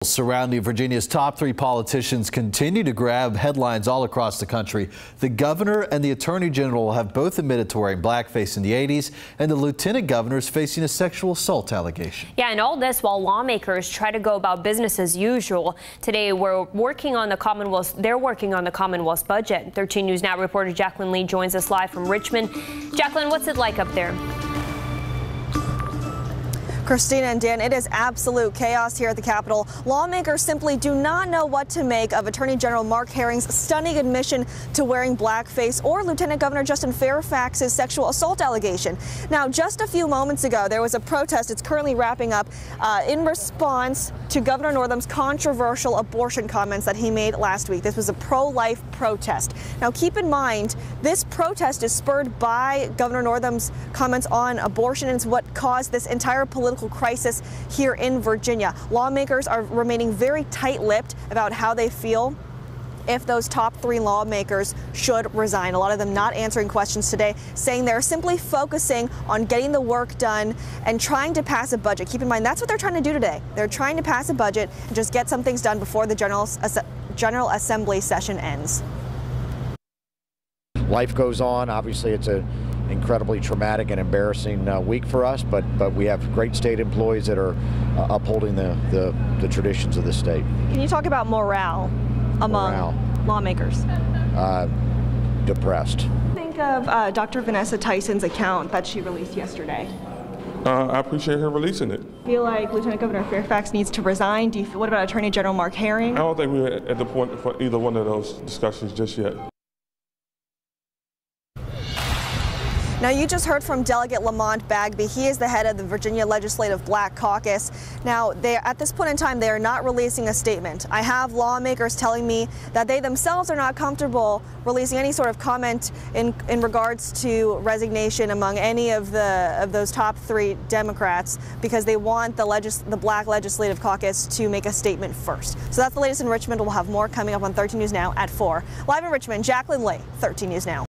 Surrounding Virginia's top three politicians continue to grab headlines all across the country. The governor and the attorney general have both admitted to wearing blackface in the 80s, and the lieutenant governor is facing a sexual assault allegation. Yeah, and all this while lawmakers try to go about business as usual. Today, they're working on the Commonwealth's budget. 13 News Now reporter Jacqueline Lee joins us live from Richmond. Jacqueline, what's it like up there? Christina and Dan, it is absolute chaos here at the Capitol. Lawmakers simply do not know what to make of Attorney General Mark Herring's stunning admission to wearing blackface or Lieutenant Governor Justin Fairfax's sexual assault allegation. Now, just a few moments ago, there was a protest. It's currently wrapping up in response to Governor Northam's controversial abortion comments that he made last week. This was a pro-life protest. Now, keep in mind, this protest is spurred by Governor Northam's comments on abortion, and it's what caused this entire political crisis here in Virginia. Lawmakers are remaining very tight-lipped about how they feel if those top three lawmakers should resign. A lot of them not answering questions today, saying they're simply focusing on getting the work done and trying to pass a budget. Keep in mind, that's what they're trying to do today. They're trying to pass a budget and just get some things done before the General Assembly session ends. Life goes on. Obviously, it's an incredibly traumatic and embarrassing week for us, but we have great state employees that are upholding the traditions of the state. Can you talk about morale among lawmakers? Depressed. Think of Dr. Vanessa Tyson's account that she released yesterday. I appreciate her releasing it. Feel like Lieutenant Governor Fairfax needs to resign? What about Attorney General Mark Herring? I don't think we're at the point for either one of those discussions just yet. Now, you just heard from Delegate Lamont Bagby. He is the head of the Virginia Legislative Black Caucus. Now, at this point in time, they are not releasing a statement. I have lawmakers telling me that they themselves are not comfortable releasing any sort of comment in regards to resignation among any of those top three Democrats, because they want the Black Legislative Caucus to make a statement first. So that's the latest in Richmond. We'll have more coming up on 13 News Now at 4. Live in Richmond, Jacqueline Lee, 13 News Now.